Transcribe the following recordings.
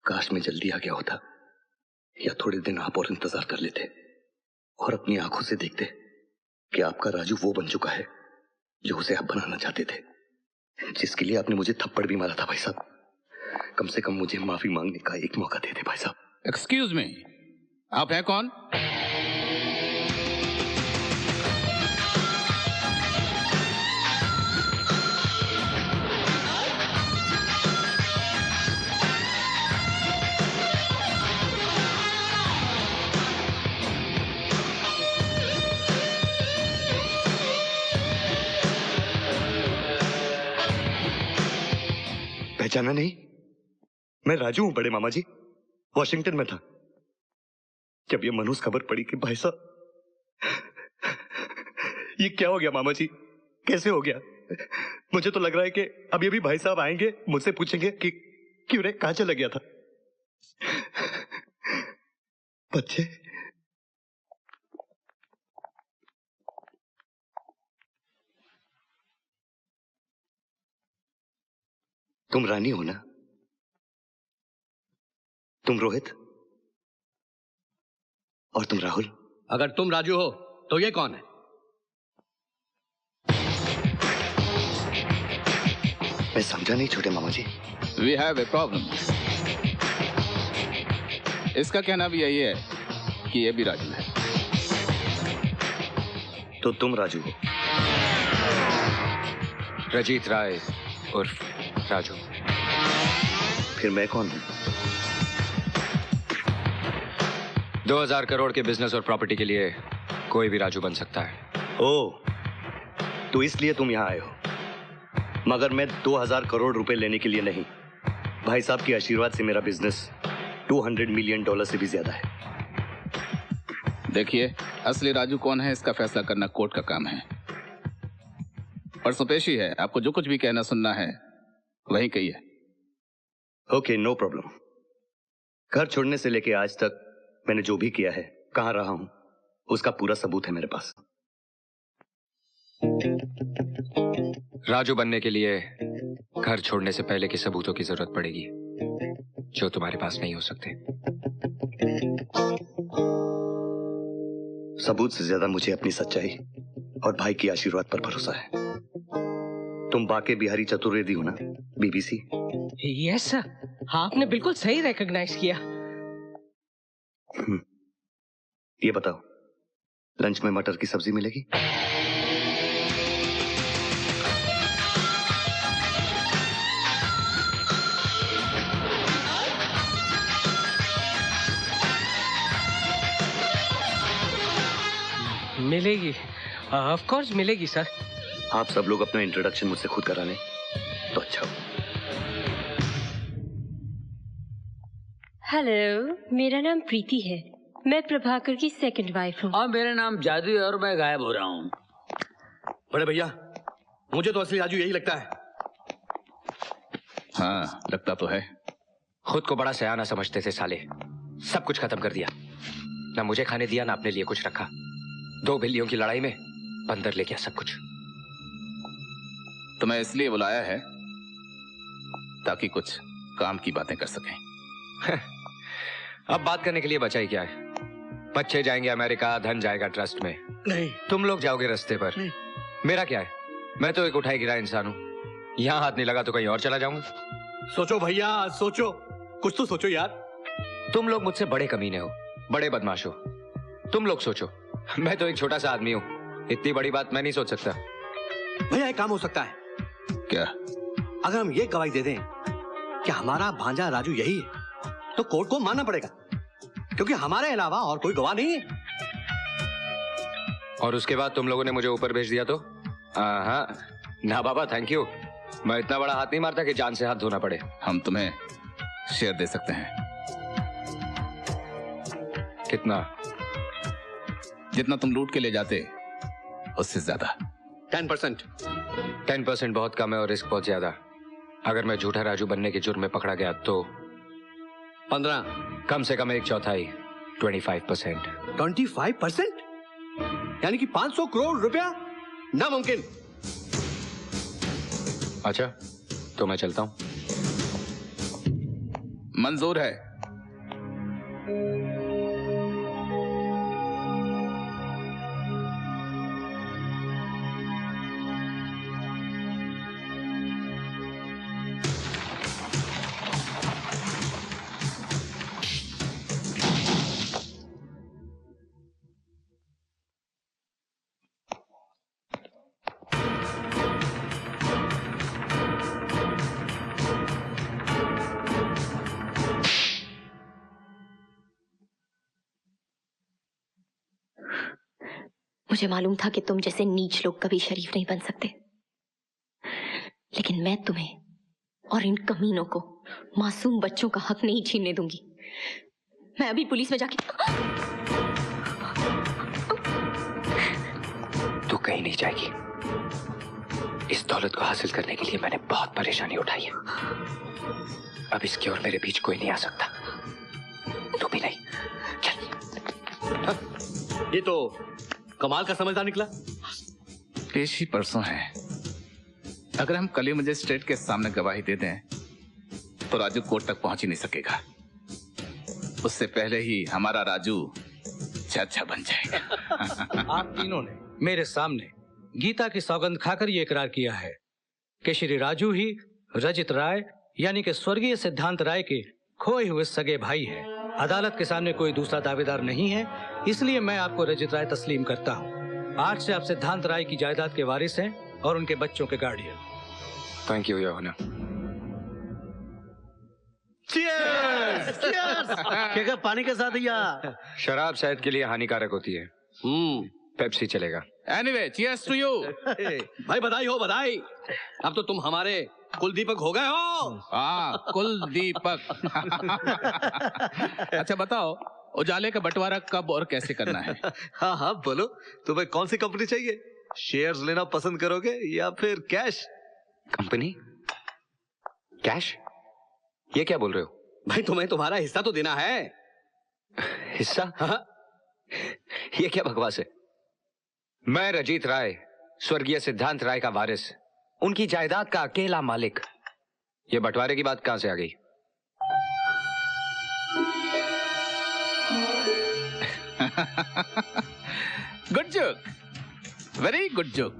काश मैं जल्दी आ गया होता, या थोड़े दिन आप और इंतजार कर लेते और अपनी आंखों से देखते कि आपका राजू वो बन चुका है जो उसे आप बनाना चाहते थे, जिसके लिए आपने मुझे थप्पड़ भी मारा था भाई साहब। कम से कम मुझे माफी मांगने का एक मौका दे दे भाई साहब। एक्सक्यूज मी, आप हैं कौन? पहचाना नहीं? मैं राजू हूं बड़े मामा जी, वॉशिंगटन में था जब ये मनहूस खबर पड़ी कि भाई साहब ये क्या हो गया मामा जी, कैसे हो गया? मुझे तो लग रहा है कि अभी अभी भाई साहब आएंगे, मुझसे पूछेंगे कि क्यों रे, कहां चला गया था? बच्चे तुम रानी हो ना? तुम रोहित और तुम राहुल। अगर तुम राजू हो तो ये कौन है? मैं समझा नहीं छोटे मामा जी। We have a problem. इसका कहना भी यही है कि ये भी राजू है। तो तुम राजू हो? रजीत राय उर्फ राजू। फिर मैं कौन हूं? 2000 करोड़ के बिजनेस और प्रॉपर्टी के लिए कोई भी राजू बन सकता है। ओह, तो इसलिए तुम यहां आए हो। मगर मैं 2000 करोड़ रुपए लेने के लिए नहीं, भाई साहब के आशीर्वाद से मेरा बिजनेस $200 मिलियन से भी ज्यादा है। देखिए, असली राजू कौन है इसका फैसला करना कोर्ट का काम है। परसों पेशी है, आपको जो कुछ भी कहना सुनना है वही कहिए। Okay, no problem. घर छोड़ने से लेके आज तक मैंने जो भी किया है, कहां रहा हूं, उसका पूरा सबूत है मेरे पास। राजू बनने के लिए घर छोड़ने से पहले के सबूतों की जरूरत पड़ेगी, जो तुम्हारे पास नहीं हो सकते। सबूत से ज्यादा मुझे अपनी सच्चाई और भाई की आशीर्वाद पर भरोसा है। तुम बाके बिहारी चतुर्वेदी हो ना, बीबीसी? यस सर, आपने बिल्कुल सही रिकॉग्नाइज किया। ये बताओ, लंच में मटर की सब्जी मिलेगी? मिलेगी, ऑफ कोर्स मिलेगी सर। आप सब लोग अपना इंट्रोडक्शन मुझसे खुद करा लें तो अच्छा हो। हेलो, मेरा नाम प्रीति है। मैं प्रभाकर की सेकंड वाइफ हूँ। और मेरा नाम जादू है और मैं गायब हो रहा हूँ। बड़े भैया, मुझे तो असली राजू यही लगता है। हाँ, लगता तो है। खुद को बड़ा सयाना समझते थे साले, सब कुछ खत्म कर दिया। ना मुझे खाने दिया, ना अपने लिए कुछ रखा। 2 बिल्लियों की लड़ाई में बंदर ले गया सब कुछ। तुम्हें इसलिए बुलाया है ताकि कुछ काम की बातें कर सकें। अब बात करने के लिए बचा ही क्या है? बच्चे जाएंगे अमेरिका, धन जाएगा ट्रस्ट में। नहीं, तुम लोग जाओगे रास्ते पर। नहीं। मेरा क्या है? मैं तो एक उठाई गिरा इंसान हूँ। यहाँ हाथ नहीं लगा तो कहीं और चला जाऊंगा। सोचो भैया, सोचो, कुछ तो सोचो यार। तुम लोग मुझसे बड़े कमीने हो, बड़े बदमाश हो। तुम लोग सोचो, मैं तो एक छोटा सा आदमी हूँ, इतनी बड़ी बात मैं नहीं सोच सकता। भैया, एक काम हो सकता है। क्या? अगर हम ये गवाही दे दें कि हमारा भांजा राजू यही है, तो कोर्ट को मानना पड़ेगा, क्योंकि हमारे अलावा और कोई गवाह नहीं है। और उसके बाद तुम लोगों ने मुझे ऊपर भेज दिया तो? हाँ ना बाबा, थैंक यू। मैं इतना बड़ा हाथ नहीं मारता कि जान से हाथ धोना पड़े। हम तुम्हें शेयर दे सकते हैं। कितना? जितना तुम लूट के ले जाते उससे ज्यादा। 10%। 10% बहुत कम है और रिस्क बहुत ज्यादा। अगर मैं झूठा राजू बनने के जुर्म में पकड़ा गया तो 15। कम से कम 1/4, 25%। 25%? यानी कि 500 करोड़ रुपया? नामुमकिन। अच्छा, तो मैं चलता हूं। मंजूर है। मुझे मालूम था कि तुम जैसे नीच लोग कभी शरीफ नहीं बन सकते, लेकिन मैं तुम्हें और इन कमीनों को मासूम बच्चों का हक नहीं छीनने दूंगी। मैं अभी पुलिस में जाके तू कहीं नहीं जाएगी। इस दौलत को हासिल करने के लिए मैंने बहुत परेशानी उठाई है। अब इसके और मेरे बीच कोई नहीं आ सकता, तू भी नहीं। चल। ये तो कमाल का समझदार निकला। पेशी परसों है। अगर हम कल ही मजिस्ट्रेट के सामने गवाही दे दें तो राजू कोर्ट तक पहुंच ही नहीं सकेगा। उससे पहले ही हमारा राजू चाचा बन जाएगा। आप तीनों ने मेरे सामने गीता की सौगंध खाकर ये इकरार किया है कि श्री राजू ही रजित राय यानी कि स्वर्गीय सिद्धांत राय के खोए हुए सगे भाई हैं। अदालत के सामने कोई दूसरा दावेदार नहीं है, इसलिए मैं आपको रजित राय तस्लीम करता हूँ। आज से आप सिद्धांत राय की जायदाद के वारिस हैं और उनके बच्चों के guardian. Thank you your honour. Cheers! Cheers! क्या पानी के साथ या शराब सेहत के लिए हानिकारक होती है। पेप्सी चलेगा। Anyway, cheers to you. भाई बधाई हो, बधाई। अब तो तुम हमारे कुलदीपक हो गए हो। हाँ, कुलदीपक। अच्छा बताओ, उजाले का बंटवारा कब और कैसे करना है? हाँ हाँ बोलो, तुम्हें कौन सी कंपनी चाहिए? शेयर्स लेना पसंद करोगे या फिर कैश? कंपनी? कैश? ये क्या बोल रहे हो? भाई तुम्हें तुम्हारा हिस्सा तो देना है। हिस्सा? हाँ। ये क्या बकवास है? मैं रजित राय, स्वर्गीय सिद्धांत राय का वारिस, उनकी जायदाद का अकेला मालिक। ये बंटवारे की बात कहां से आ गई? Good joke, very good joke.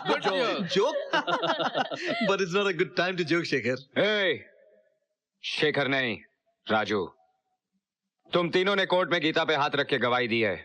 Good joke. Joke? But it's not a good time to joke, Shekhar. Hey, Shekhar नहीं, राजू। तुम तीनों ने कोर्ट में गीता पे हाथ रख के गवाही दी है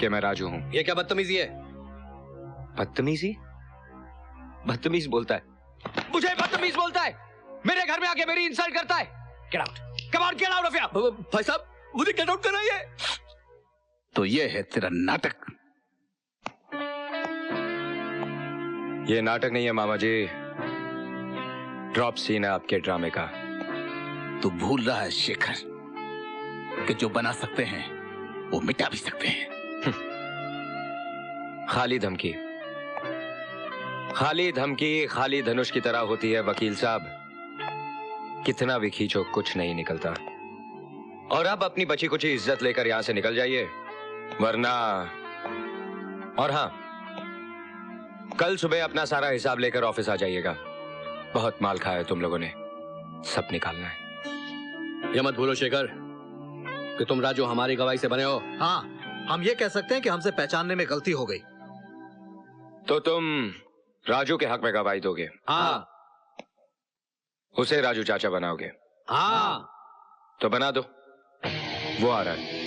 कि मैं राजू हूं। ये क्या बदतमीजी है? बदतमीजी? बदतमीज बोलता है, मुझे बदतमीज बोलता है, मेरे घर में आके मेरी इंसल्ट करता है। Get out, come on, get out of here. भाई साहब, मुझे गेट आउट करना है। तो ये है तेरा नाटक। ये नाटक नहीं है मामा जी, ड्रॉप सीन है आपके ड्रामे का। तू भूल रहा है शेखर कि जो बना सकते हैं वो मिटा भी सकते हैं। खाली धमकी, खाली धमकी खाली धनुष की तरह होती है वकील साहब। कितना भी खींचो कुछ नहीं निकलता। और अब अपनी बची कुची इज्जत लेकर यहां से निकल जाइए, वरना। और हां, कल सुबह अपना सारा हिसाब लेकर ऑफिस आ जाइएगा। बहुत माल खाया है तुम लोगों ने, सब निकालना है। ये मत भूलो शेखर कि तुम राजू हमारी गवाही से बने हो। हाँ, हम ये कह सकते हैं कि हमसे पहचानने में गलती हो गई। तो तुम राजू के हक में गवाही दोगे? हाँ। उसे राजू चाचा बनाओगे? हाँ। तो बना दो, वो आ रहा है।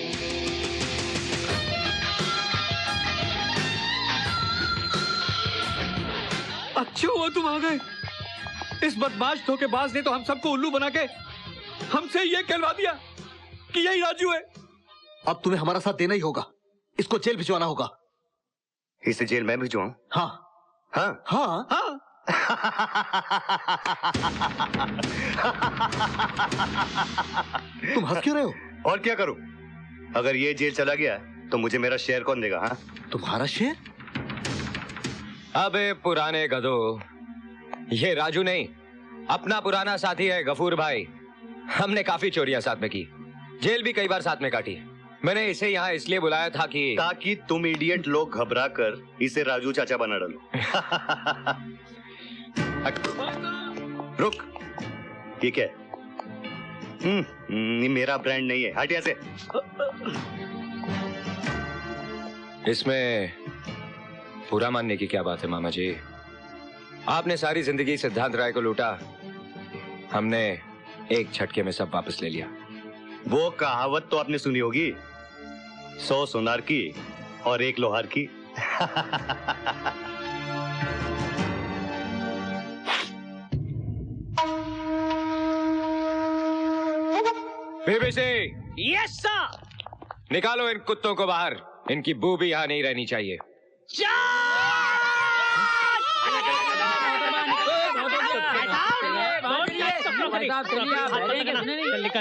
अच्छा हुआ तुम आ गए। इस बदमाश धोखेबाज ने तो हम सबको उल्लू बना के हमसे ये कहलवा दिया कि यही राजू है। अब तुम्हें हमारा साथ देना ही होगा, इसको जेल भिजवाना होगा। इसे जेल में भिजवाऊं? हाँ हाँ हाँ हाँ। तुम हंस क्यों रहे हो? और क्या करूं? अगर ये जेल चला गया तो मुझे मेरा शेयर कौन देगा? हाँ, तुम्हारा शेयर? अबे पुराने गधो, ये राजू नहीं, अपना पुराना साथी है गफूर भाई। हमने काफी चोरियां साथ में की, जेल भी कई बार साथ में काटी। मैंने इसे यहाँ इसलिए बुलाया था कि ताकि तुम इडियट लोग घबरा कर इसे राजू चाचा बना डालो। रुक, ये क्या है? ये मेरा ब्रांड नहीं है, हट यहाँ से। इसमें बुरा मानने की क्या बात है मामा जी? आपने सारी जिंदगी सिद्धांत राय को लूटा, हमने एक झटके में सब वापस ले लिया। वो कहावत तो आपने सुनी होगी, 100 सोनार की और 1 लोहार की। BBC, yes sir. निकालो इन कुत्तों को बाहर, इनकी बू भी यहाँ नहीं रहनी चाहिए।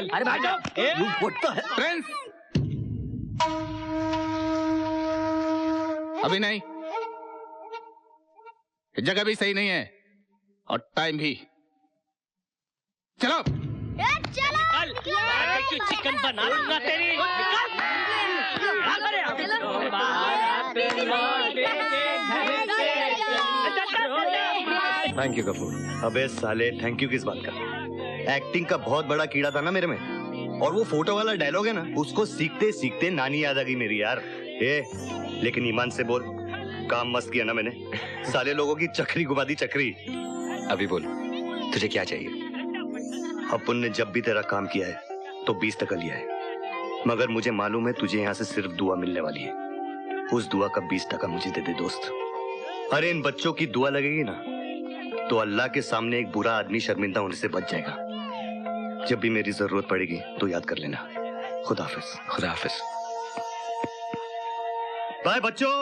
अरे भाग जाओ। प्रिंस, अभी नहीं, जगह भी सही नहीं है और टाइम भी। चलो चिकन बना दूंगा तेरी। Thank you Gafoor. अबे साले, थैंक यू किस बात का? एक्टिंग का बहुत बड़ा कीड़ा था ना मेरे में, और वो फोटो वाला डायलॉग है ना, उसको सीखते सीखते नानी याद आ गई मेरी यार। लेकिन ईमान से बोल, काम मस्त किया ना मैंने, साले लोगों की चक्री घुमा दी, चक्री। अभी बोल, तुझे क्या चाहिए? अपुन ने जब भी तेरा काम किया है तो 20% लिया है, मगर मुझे मालूम है तुझे यहाँ से सिर्फ दुआ मिलने वाली है। उस दुआ का 20% मुझे दे दे दोस्त। अरे इन बच्चों की दुआ लगेगी ना तो अल्लाह के सामने एक बुरा आदमी शर्मिंदा होने से बच जाएगा। जब भी मेरी जरूरत पड़ेगी तो याद कर लेना। खुदा हाफिज। खुदा हाफिज। बाय बच्चों।